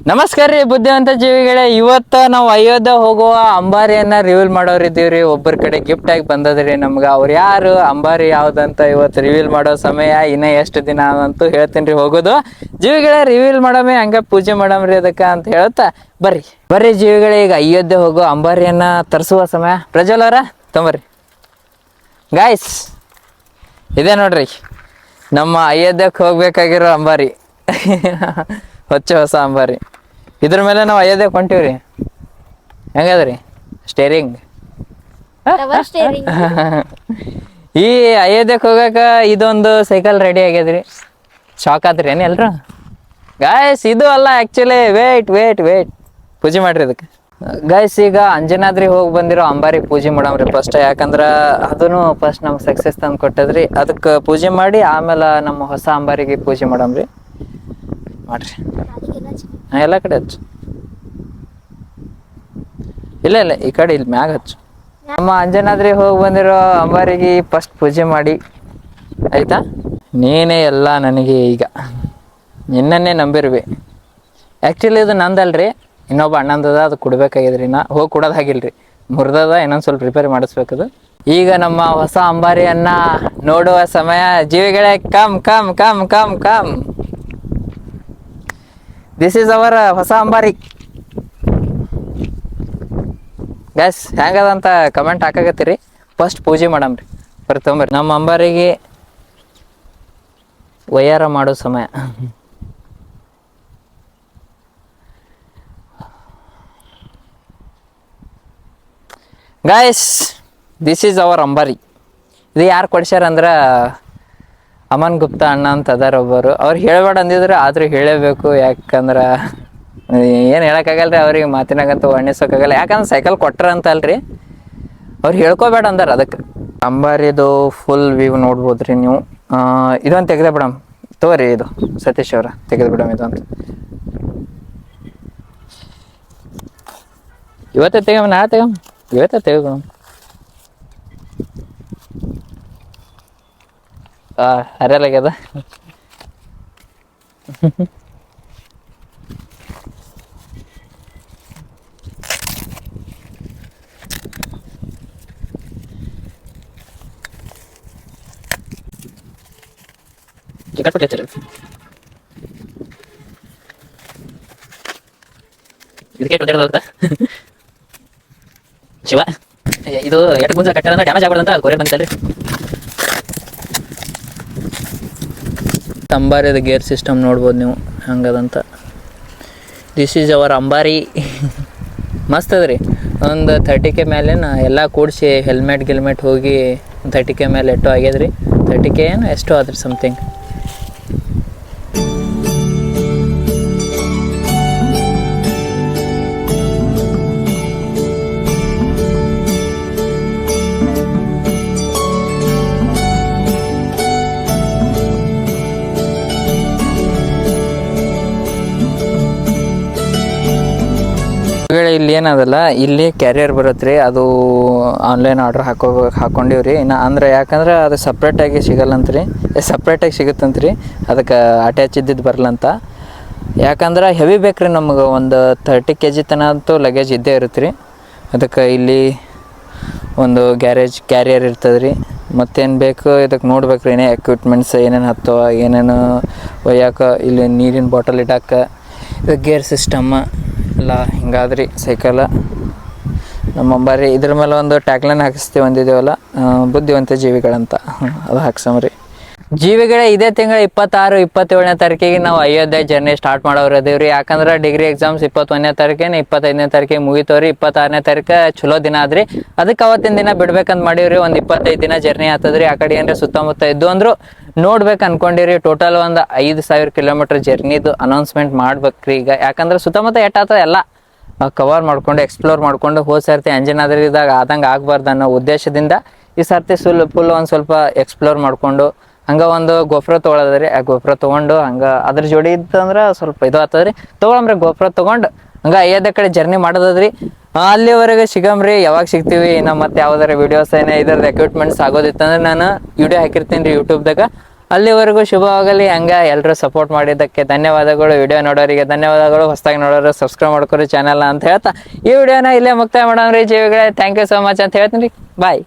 ನಮಸ್ಕಾರ ರೀ ಬುದ್ಧಿವಂತ ಜೀವಿಗಳೇ. ಇವತ್ತ ನಾವು ಅಯೋಧ್ಯೆ ಹೋಗುವ ಅಂಬಾರಿಯನ್ನ ರಿವೀಲ್ ಮಾಡೋರಿದ್ದೀವ್ರಿ. ಒಬ್ಬರ ಕಡೆ ಗಿಫ್ಟ್ ಆಗಿ ಬಂದದ್ರಿ ನಮ್ಗೆ. ಅವ್ರು ಯಾರು, ಅಂಬಾರಿ ಯಾವ್ದಂತ ಇವತ್ತು ರಿವೀಲ್ ಮಾಡೋ ಸಮಯ. ಇನ್ನ ಎಷ್ಟು ದಿನ ಅಂತೂ ಹೇಳ್ತೀನಿ ಹೋಗೋದು. ಜೀವಿಗಳೇ ರಿವೀಲ್ ಮಾಡಮೆ, ಹಂಗ ಪೂಜೆ ಮಾಡಮ್ರಿ ಅದಕ್ಕ ಅಂತ ಹೇಳ್ತಾ ಬರ್ರಿ ಜೀವಿಗಳೇ, ಈಗ ಅಯೋಧ್ಯೆ ಹೋಗೋ ಅಂಬಾರಿಯನ್ನ ತರಿಸುವ ಸಮಯ. ಪ್ರಜ್ವಲ್ ಅವರ ತೊಂಬರ್ರಿ ಗಾಯ್ಸ್. ಇದೇ ನೋಡ್ರಿ ನಮ್ಮ ಅಯೋಧ್ಯಕ್ಕೆ ಹೋಗ್ಬೇಕಾಗಿರೋ ಅಂಬಾರಿ. ಹೊಸ ಅಂಬಾರಿ. ಇದ್ರ ಮೇಲೆ ನಾವು ಅಯೋಧ್ಯೆಗೆ ಹೊಂಟಿವ್ರಿ. ಹೆಂಗದ್ರಿ ಸ್ಟೇರಿಂಗ್? ಈ ಅಯೋಧ್ಯೆಗೆ ಹೋಗಾಕ ಇದೊಂದು ಸೈಕಲ್ ರೆಡಿ ಆಗ್ಯದ್ರಿ. ಶಾಕ್ ಆದ್ರಿ ಏನ್ ಎಲ್ರು ಗಾಯ್ಸ್? ಇದು ಅಲ್ಲ ಆಕ್ಚುಲಿ. ವೇಟ್ ಪೂಜೆ ಮಾಡ್ರಿ ಅದಕ್ಕೆ ಗಾಯ್ಸ್. ಈಗ ಅಂಜನಾದ್ರಿ ಹೋಗಿ ಬಂದಿರೋ ಅಂಬಾರಿ ಪೂಜೆ ಮಾಡಮ್ರಿ ಫಸ್ಟ್. ಯಾಕಂದ್ರ ಅದನ್ನು ಫಸ್ಟ್ ನಮ್ಗೆ ಸಕ್ಸಸ್ ತಂದು ಕೊಟ್ಟದ್ರಿ. ಅದಕ್ಕೆ ಪೂಜೆ ಮಾಡಿ ಆಮೇಲೆ ನಮ್ಮ ಹೊಸ ಅಂಬಾರಿಗೆ ಪೂಜೆ ಮಾಡಮ್ರಿ. ಮಾಡ್ರಿ ಎಲ್ಲ ಕಡೆ ಹಚ್ಚು. ಇಲ್ಲ ಈ ಕಡೆ ಇಲ್ಲಿ ಮ್ಯಾಗ ಹಚ್ಚು. ನಮ್ಮ ಅಂಜನಾದ್ರಿ ಹೋಗಿ ಬಂದಿರೋ ಅಂಬಾರಿಗೆ ಫಸ್ಟ್ ಪೂಜೆ ಮಾಡಿ ಆಯ್ತಾ. ನೀನೇ ಎಲ್ಲ ನನಗೆ ಈಗ ನಿನ್ನನ್ನೇ ನಂಬಿರ್ವಿ. ಆ್ಯಕ್ಚುಲಿ ಇದು ನಂದಲ್ರಿ, ಇನ್ನೊಬ್ಬ ಅಣ್ಣಂದದ. ಅದು ಕೊಡ್ಬೇಕಾಗಿದ್ರಿ. ನಾ ಹೋಗಿ ಕೊಡೋದು ಆಗಿಲ್ರಿ, ಮುರಿದದ. ಇನ್ನೊಂದು ಸ್ವಲ್ಪ ರಿಪೇರಿ ಮಾಡಿಸ್ಬೇಕದು. ಈಗ ನಮ್ಮ ಹೊಸ ಅಂಬಾರಿಯನ್ನ ನೋಡುವ ಸಮಯ. ಜೀವಿಗಳೇ come come come come come. This is our ಹೊಸ ಅಂಬಾರಿ ಗ್ಯಾಸ್. ಹೆಂಗದಂತ ಕಮೆಂಟ್ ಹಾಕಾಗತ್ತೀರಿ. ಫಸ್ಟ್ ಪೂಜೆ ಮಾಡಮ್ರಿ. ತೊಂಬರ್ರಿ ನಮ್ಮ ಅಂಬಾರಿಗೆ ವಯ್ಯಾರ ಮಾಡೋ ಸಮಯ. ಗಾಯ್ಸ್, ದಿಸ್ ಈಸ್ ಅವರ್ ಅಂಬಾರಿ. ಇದು ಯಾರು ಕೊಡ್ಸ್ಯಾರ ಅಂದ್ರೆ ಅಮನ್ ಗುಪ್ತಾ ಅಣ್ಣ ಅಂತ ಅದಾರ ಒಬ್ಬರು. ಅವ್ರು ಹೇಳ್ಬೇಡ ಅಂದಿದ್ರು, ಆದ್ರೂ ಹೇಳೇಬೇಕು. ಯಾಕಂದ್ರೆ ಏನು ಹೇಳೋಕ್ಕಾಗಲ್ರಿ ಅವ್ರಿಗೆ, ಮಾತಿನಾಗಂತೂ ವರ್ಣಿಸೋಕ್ಕಾಗಲ್ಲ. ಯಾಕಂದ್ರೆ ಸೈಕಲ್ ಕೊಟ್ರ ಅಂತ ಅಲ್ರಿ, ಅವ್ರು ಹೇಳ್ಕೊಬೇಡ ಅಂದಾರ. ಅದಕ್ಕೆ ಅಂಬಾರಿದು ಫುಲ್ ವ್ಯೂ ನೋಡ್ಬೋದ್ರಿ ನೀವು. ಇದೊಂದು ತೆಗೆದ ಬಿಡಮ್ ತೋರಿ. ಇದು ಸತೀಶ್ ಅವರ ತೆಗೆದು ಬಿಡಮ್ ಇದು ಅಂತ. ಇವತ್ತೇ ತೆಗಮ್, ನಾಳೆ ತೆಗಮ್, ಇವತ್ತೇ ತೆಗೆದು. ಹರಿಯಲಾಗ್ಯದ. ಶಿವ, ಇದು ಎಟ್ ಗುಂಜ ಕಟ್ಟ ಡ್ಯಾಮೇಜ್ ಆಗ್ಬಾರ್ದಂತ ಕೊರಿಯರ್ ಬಂತಲ್ರಿ. ಅಂಬಾರಿದ ಗೇರ್ ಸಿಸ್ಟಮ್ ನೋಡ್ಬೋದು ನೀವು ಹಂಗದಂತ. ದಿಸ್ ಈಸ್ ಅವರ್ ಅಂಬಾರಿ. ಮಸ್ತ್ ಅದ ರೀ. ಒಂದು 30K ಮೇಲೆ ಎಲ್ಲ ಕೂಡಿಸಿ ಹೆಲ್ಮೆಟ್ ಹೋಗಿ 30K ಮೇಲೆ ಎಷ್ಟೋ ಆಗ್ಯದ್ರಿ. 30K ಏನು ಎಷ್ಟೋ ಆದ್ರಿ ಸಮಥಿಂಗ್. ಇಲ್ಲಿ ಏನದಲ್ಲ, ಇಲ್ಲಿ ಕ್ಯಾರಿಯರ್ ಬರುತ್ತೆ. ಅದು ಆನ್ಲೈನ್ ಆರ್ಡ್ರ್ ಹಾಕೊಂಡಿವ್ರಿ. ಇನ್ನು ಅಂದ್ರೆ ಯಾಕಂದ್ರೆ ಅದು ಸಪ್ರೇಟಾಗಿ ಸಿಗಲ್ಲಂತ್ರಿ. ಸಪ್ರೇಟಾಗಿ ಸಿಗುತ್ತಂತ್ರಿ, ಅದಕ್ಕೆ ಅಟ್ಯಾಚ್ ಇದ್ದಿದ್ದು ಬರಲ್ಲಂತ. ಯಾಕಂದ್ರೆ ಹೆವಿ ಬೇಕ್ರಿ ನಮ್ಗೆ. ಒಂದು 30 kg ತನಕ ಅಂತೂ ಲಗೇಜ್ ಇದ್ದೇ ಇರುತ್ತೆ ರೀ. ಅದಕ್ಕೆ ಇಲ್ಲಿ ಒಂದು ಕ್ಯಾರಿಯರ್ ಇರ್ತದೆ ರೀ. ಮತ್ತೇನು ಬೇಕು ಇದಕ್ಕೆ ನೋಡ್ಬೇಕ್ರಿ. ಏನೇ ಎಕ್ವಿಪ್ಮೆಂಟ್ಸ್ ಏನೇನು ಹತ್ತವ, ಏನೇನು ಒಯ್ಯಾಕ, ಇಲ್ಲಿ ನೀರಿನ ಬಾಟಲ್ ಇಡಾಕ, ಇದು ಗೇರ್ ಸಿಸ್ಟಮ್ಮ ಎಲ್ಲ ಹಿಂಗಾದ್ರಿ ಸೈಕಲ. ನಮ್ಮ ಅಂಬಾರಿ ಇದ್ರ ಮೇಲೆ ಒಂದು ಟ್ಯಾಗ್ಲೈನ್ ಹಾಕಿಸ್ತೀವಿ ಅಂದಿದ್ದೇವಲ್ಲ, ಬುದ್ಧಿವಂತ ಜೀವಿಗಳಂತ. ಅದು ಹಾಕ್ಸಮ್ರಿ. ಜೀವಿಗಳೇ, ಇದೇ ತಿಂಗಳ 26, 27ನೇ ತಾರೀಕಿಗೆ ನಾವು ಅಯೋಧ್ಯೆ ಜರ್ನಿ ಸ್ಟಾರ್ಟ್ ಮಾಡೋರು ಅದೇವ್ರಿ. ಯಾಕಂದ್ರೆ ಡಿಗ್ರಿ ಎಕ್ಸಾಮ್ಸ್ 21ನೇ ತಾರೀಕೇನು 25ನೇ ತಾರೀಕಿಗೆ ಮುಗಿತವ್ರಿ. 26ನೇ ತಾರೀಕು ಚಲೋ ದಿನ ಆದ್ರಿ. ಅದಕ್ಕೆ ಅವತ್ತಿನ ದಿನ ಬಿಡ್ಬೇಕಂತ ಮಾಡೀವ್ರಿ. ಒಂದು 25 ದಿನ ಜರ್ನಿ ಆಗ್ತದ್ರಿ. ಆ ಕಡೆ ಏನ್ರಿ ಸುತ್ತಮುತ್ತ ಇದ್ದು ಅಂದ್ರು ನೋಡ್ಬೇಕು ಅನ್ಕೊಂಡಿರಿ. ಟೋಟಲ್ ಒಂದು 5,000 ಕಿಲೋಮೀಟರ್ ಜರ್ನಿದು ಅನೌನ್ಸ್ಮೆಂಟ್ ಮಾಡ್ಬೇಕ್ರಿ ಈಗ. ಯಾಕಂದ್ರೆ ಸುತ್ತಮುತ್ತ ಎಷ್ಟಾಗ್ತದೆ ಎಲ್ಲ ಕವರ್ ಮಾಡ್ಕೊಂಡು ಎಕ್ಸ್ಪ್ಲೋರ್ ಮಾಡ್ಕೊಂಡು, ಹೋದ ಸರ್ತಿ ಅಂಜನಾದ್ರಿದಾಗ ಆದಂಗೆ ಆಗ್ಬಾರ್ದು ಅನ್ನೋ ಉದ್ದೇಶದಿಂದ ಈ ಸರ್ತಿ ಫುಲ್ ಒಂದು ಸ್ವಲ್ಪ ಎಕ್ಸ್ಪ್ಲೋರ್ ಮಾಡಿಕೊಂಡು ಹಂಗೆ ಒಂದು ಗೋಪುರ ತೊಗೊಳದ್ರಿ. ಆ ಗೋಪುರ ತೊಗೊಂಡು ಹಂಗೆ ಅದ್ರ ಜೋಡಿ ಇತ್ತಂದ್ರೆ ಸ್ವಲ್ಪ ಇದು ಆಗ್ತದ್ರಿ. ತೊಗೊಳಮ್ರಿ ಗೋಪುರ ತೊಗೊಂಡು ಹಂಗೆ ಅಯೋಧ್ಯೆ ಕಡೆ ಜರ್ನಿ ಮಾಡೋದದ್ರಿ. ಅಲ್ಲಿವರೆಗೆ ಸಿಗಮ್ರಿ. ಯಾವಾಗ ಸಿಗ್ತೀವಿ ಇನ್ನು ಮತ್ತೆ ಯಾವ್ದಾರ ವೀಡಿಯೋಸ್ ಏನೇ ಇದ್ರದ್ದು ಎಕ್ವಿಪ್ಮೆಂಟ್ಸ್ ಆಗೋದಿತ್ತಂದ್ರೆ ನಾನು ವಿಡಿಯೋ ಹಾಕಿರ್ತೀನಿ ರೀ ಯೂಟ್ಯೂಬ್ದಾಗ. ಅಲ್ಲಿವರೆಗೂ ಶುಭವಾಗಲಿ. ಹಂಗೆ ಎಲ್ಲರೂ ಸಪೋರ್ಟ್ ಮಾಡಿದ್ದಕ್ಕೆ ಧನ್ಯವಾದಗಳು. ವಿಡಿಯೋ ನೋಡೋರಿಗೆ ಧನ್ಯವಾದಗಳು. ಹೊಸದಾಗಿ ನೋಡೋರು ಸಬ್ಸ್ಕ್ರೈಬ್ ಮಾಡ್ಕೊರಿ ಚಾನಲ್ನ ಅಂತ ಹೇಳ್ತಾ ಈ ವಿಡಿಯೋನ ಇಲ್ಲೇ ಮುಕ್ತಾಯ ಮಾಡೋಣ ರೀ ಜೀವಿಗಳೇ. ಥ್ಯಾಂಕ್ ಯು ಸೊ ಮಚ್ ಅಂತ ಹೇಳ್ತೀನಿ ರೀ. ಬಾಯ್.